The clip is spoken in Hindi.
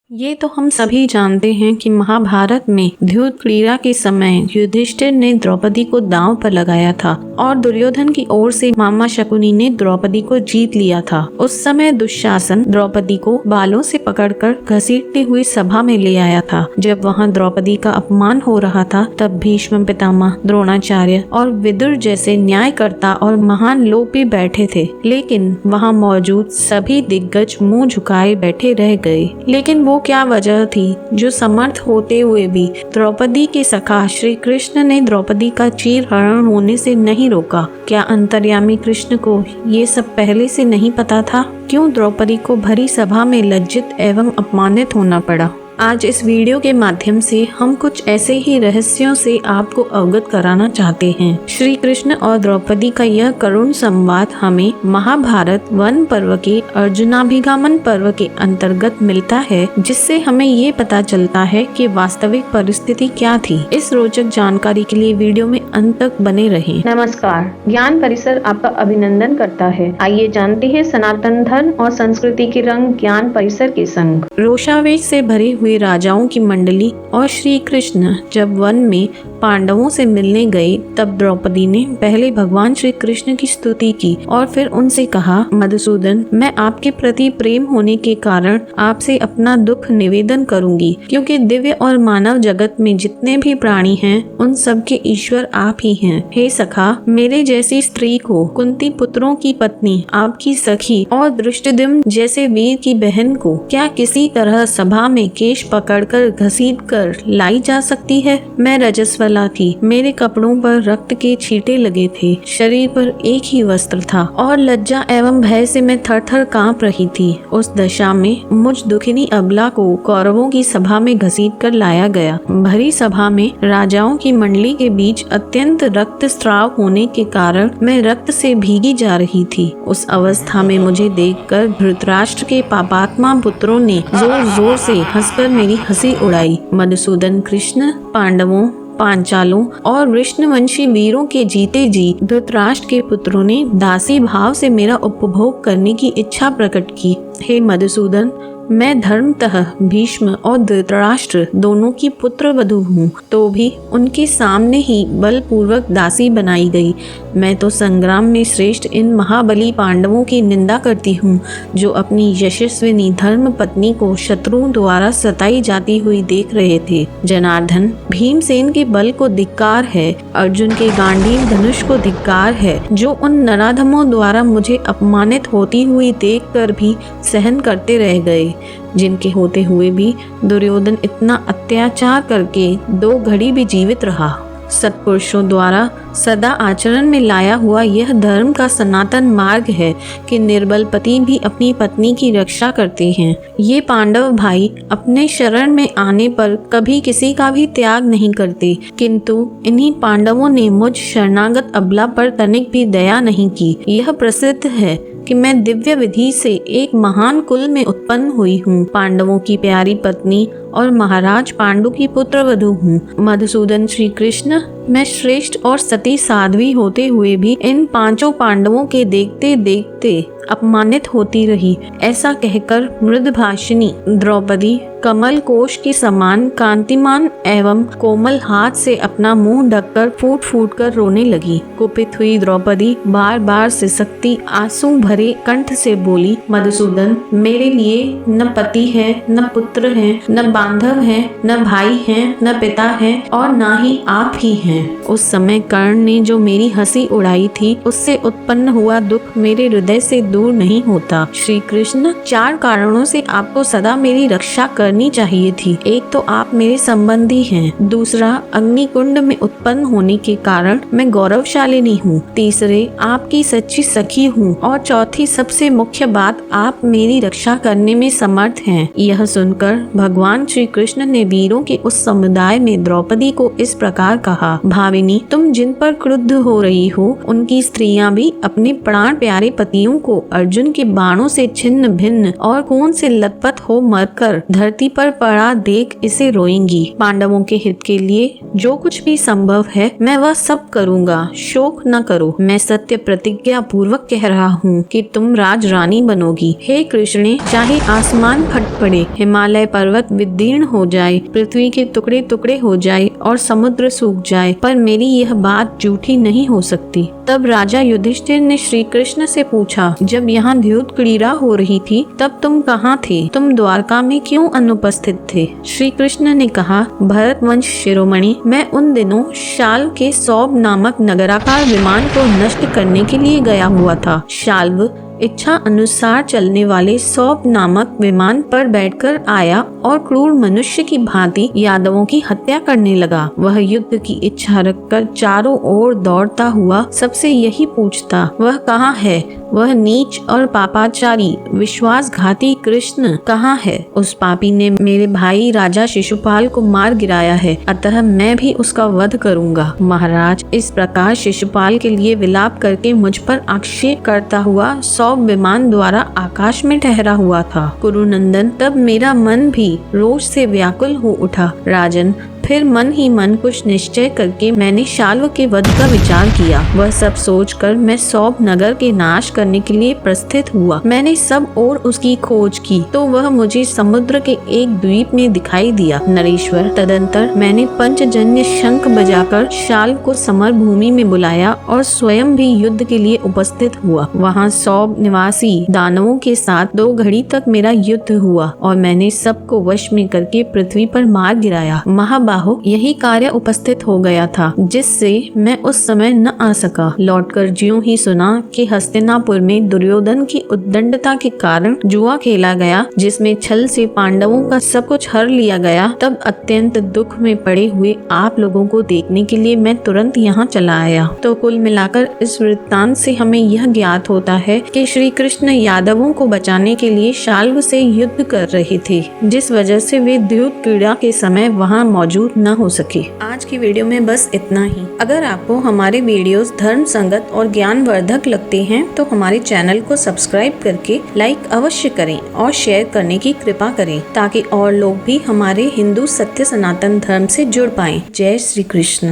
ये तो हम सभी जानते हैं कि महाभारत में द्यूत क्रीड़ा के समय युधिष्ठिर ने द्रौपदी को दांव पर लगाया था और दुर्योधन की ओर से मामा शकुनी ने द्रौपदी को जीत लिया था। उस समय दुशासन द्रौपदी को बालों से पकड़कर घसीटती हुई सभा में ले आया था। जब वहाँ द्रौपदी का अपमान हो रहा था तब भीष्म पितामह, द्रोणाचार्य और विदुर जैसे न्यायकर्ता और महान लोग भी बैठे थे, लेकिन वहाँ मौजूद सभी दिग्गज मुंह झुकाए बैठे रह गए। लेकिन वो क्या वजह थी जो समर्थ होते हुए भी द्रौपदी के सखा श्री कृष्ण ने द्रौपदी का चीर हरण होने से नहीं रोका? क्या अंतर्यामी कृष्ण को ये सब पहले से नहीं पता था? क्यों द्रौपदी को भरी सभा में लज्जित एवं अपमानित होना पड़ा? आज इस वीडियो के माध्यम से हम कुछ ऐसे ही रहस्यों से आपको अवगत कराना चाहते हैं। श्री कृष्ण और द्रौपदी का यह करुण संवाद हमें महाभारत वन पर्व के अर्जुनाभिगमन पर्व के अंतर्गत मिलता है, जिससे हमें ये पता चलता है कि वास्तविक परिस्थिति क्या थी। इस रोचक जानकारी के लिए वीडियो में अंत तक बने रहें। नमस्कार, ज्ञान परिसर आपका अभिनंदन करता है। आइए जानते हैं सनातन धर्म और संस्कृति के रंग ज्ञान परिसर के संग। रोषावेश से भरी हुई राजाओं की मंडली और श्री कृष्ण जब वन में पांडवों से मिलने गए तब द्रौपदी ने पहले भगवान श्री कृष्ण की स्तुति की और फिर उनसे कहा, मधुसूदन, मैं आपके प्रति प्रेम होने के कारण आपसे अपना दुख निवेदन करूंगी, क्योंकि दिव्य और मानव जगत में जितने भी प्राणी हैं उन सब के ईश्वर आप ही हैं। हे सखा, मेरे जैसी स्त्री को, कुंती पुत्रों की पत्नी, आपकी सखी और दृष्टिद्युम्न जैसे वीर की बहन को क्या किसी तरह सभा में केश पकड़कर घसीटकर लाई जा सकती है? मैं रजस्वला थी, मेरे कपड़ों पर रक्त के छींटे लगे थे, शरीर पर एक ही वस्त्र था और लज्जा एवं भय से मैं थर-थर कांप रही थी। उस दशा में मुझ दुखिनी अबला को कौरवों की सभा में घसीटकर लाया गया। भरी सभा में राजाओं की मंडली के बीच अत्यंत रक्तस्राव होने के कारण मैं रक्त से भीगी जा रही थी। उस अवस्था में मुझे देखकर धृतराष्ट्र के पापात्मा पुत्रों ने जोर जोर से हंसकर मेरी हंसी उड़ाई। मधुसूदन, कृष्ण पांडवों, पांचालों और विष्णुवंशी वीरों के जीते जी धृतराष्ट्र के पुत्रों ने दासी भाव से मेरा उपभोग करने की इच्छा प्रकट की। हे मधुसूदन, मैं धर्मतः भीष्म और धृतराष्ट्र दोनों की पुत्र वधू हूँ, तो भी उनके सामने ही बलपूर्वक दासी बनाई गई। मैं तो संग्राम में श्रेष्ठ इन महाबली पांडवों की निंदा करती हूँ, जो अपनी यशस्विनी धर्म पत्नी को शत्रुओं द्वारा सताई जाती हुई देख रहे थे। जनार्दन, भीमसेन के बल को धिक्कार है, अर्जुन के गांडीव धनुष को धिक्कार है, जो उन नराधमों द्वारा मुझे अपमानित होती हुई देखकर भी सहन करते रह गए, जिनके होते हुए भी दुर्योधन इतना अत्याचार करके 2 घड़ी भी जीवित रहा। सत्पुरुषों द्वारा सदा आचरण में लाया हुआ यह धर्म का सनातन मार्ग है कि निर्बल पति भी अपनी पत्नी की रक्षा करते हैं। ये पांडव भाई अपने शरण में आने पर कभी किसी का भी त्याग नहीं करते, किंतु इन्हीं पांडवों ने मुझ शरणागत अबला पर तनिक भी दया नहीं की। यह प्रसिद्ध है कि मैं दिव्य विधि से एक महान कुल में उत्पन्न हुई हूँ, पांडवों की प्यारी पत्नी और महाराज पांडु की पुत्र वधू हूँ। मधुसूदन श्री कृष्ण, मैं श्रेष्ठ और सती साध्वी होते हुए भी इन 5 पांडवों के देखते देखते अपमानित होती रही। ऐसा कहकर मृदभाषिनी द्रौपदी कमल कोश के समान कांतिमान एवं कोमल हाथ से अपना मुंह ढककर फूट फूट कर रोने लगी। कुपित हुई द्रौपदी बार बार सिसकती आंसू भरे कंठ से बोली, मधुसूदन, मेरे लिए न पति है, न पुत्र है, न बांधव है, न भाई है, न पिता है और न ही आप ही हैं। उस समय कर्ण ने जो मेरी हंसी उड़ाई थी, उससे उत्पन्न हुआ दुख मेरे हृदय से दूर नहीं होता। श्री कृष्ण, 4 कारणों से आपको सदा मेरी रक्षा करनी चाहिए थी। एक तो आप मेरे संबंधी हैं, दूसरा अग्निकुंड में उत्पन्न होने के कारण मैं गौरवशालिनी हूँ, तीसरे आपकी सच्ची सखी हूँ और चौथी सबसे मुख्य बात, आप मेरी रक्षा करने में समर्थ हैं। यह सुनकर भगवान श्री कृष्ण ने वीरों के उस समुदाय में द्रौपदी को इस प्रकार कहा, भाविनी, तुम जिन पर क्रुद्ध हो रही हो उनकी स्त्रियां भी अपने प्राण प्यारे पतियों को अर्जुन के बाणों से छिन्न भिन्न और खून से लथपथ हो मरकर धरती पर पड़ा देख इसे रोएंगी। पांडवों के हित के लिए जो कुछ भी संभव है मैं वह सब करूँगा, शोक न करो। मैं सत्य प्रतिज्ञा पूर्वक कह रहा हूँ कि तुम राजरानी बनोगी। हे कृष्णे, चाहे आसमान फट पड़े, हिमालय पर्वत विदीर्ण हो जाए, पृथ्वी के टुकड़े टुकड़े हो जाए और समुद्र सूख जाए, पर मेरी यह बात झूठी नहीं हो सकती। तब राजा युधिष्ठिर ने श्री कृष्ण से पूछा, जब यहाँ द्यूत क्रीड़ा हो रही थी तब तुम कहाँ थे? तुम द्वारका में क्यों अनुपस्थित थे? श्री कृष्ण ने कहा, भरत वंश शिरोमणि, मैं उन दिनों शाल्व के सौब नामक नगराकार विमान को नष्ट करने के लिए गया हुआ था। शाल्व इच्छा अनुसार चलने वाले सौब नामक विमान पर बैठकर आया और क्रूर मनुष्य की भांति यादवों की हत्या करने लगा। वह युद्ध की इच्छा रखकर चारों ओर दौड़ता हुआ सबसे यही पूछता, वह कहाँ है? वह नीच और पापाचारी विश्वासघाती कृष्ण कहाँ है? उस पापी ने मेरे भाई राजा शिशुपाल को मार गिराया है, अतः मैं भी उसका वध करूंगा। महाराज, इस प्रकार शिशुपाल के लिए विलाप करके मुझ पर आक्षेप करता हुआ सौब विमान द्वारा आकाश में ठहरा हुआ था। कुरुनंदन, तब मेरा मन भी रोष से व्याकुल हो उठा। राजन, फिर मन ही मन कुछ निश्चय करके मैंने शाल्व के वध का विचार किया। वह सब सोचकर मैं सौब नगर के नाश करने के लिए प्रस्थित हुआ। मैंने सब ओर उसकी खोज की तो वह मुझे समुद्र के एक द्वीप में दिखाई दिया। नरेश्वर, तदंतर मैंने पंचजन्य शंख बजाकर शाल्व को समर भूमि में बुलाया और स्वयं भी युद्ध के लिए उपस्थित हुआ। वहाँ सौब निवासी दानवों के साथ 2 घड़ी तक मेरा युद्ध हुआ और मैंने सबको वश में करके पृथ्वी पर मार गिराया। यही कार्य उपस्थित हो गया था जिससे मैं उस समय न आ सका। लौटकर ज्यों ही सुना कि हस्तिनापुर में दुर्योधन की उद्दंडता के कारण जुआ खेला गया जिसमें छल से पांडवों का सब कुछ हर लिया गया, तब अत्यंत दुख में पड़े हुए आप लोगों को देखने के लिए मैं तुरंत यहाँ चला आया। तो कुल मिलाकर इस वृत्तांत से हमें यह ज्ञात होता है कि श्री कृष्ण यादवों को बचाने के लिए शाल्व से युद्ध कर रहे थे, जिस वजह से वे द्यूत क्रीड़ा के समय वहाँ मौजूद न हो सके। आज की वीडियो में बस इतना ही। अगर आपको हमारे वीडियोस धर्म संगत और ज्ञानवर्धक लगते हैं तो हमारे चैनल को सब्सक्राइब करके लाइक अवश्य करें और शेयर करने की कृपा करें ताकि और लोग भी हमारे हिंदू सत्य सनातन धर्म से जुड़ पाएं। जय श्री कृष्ण।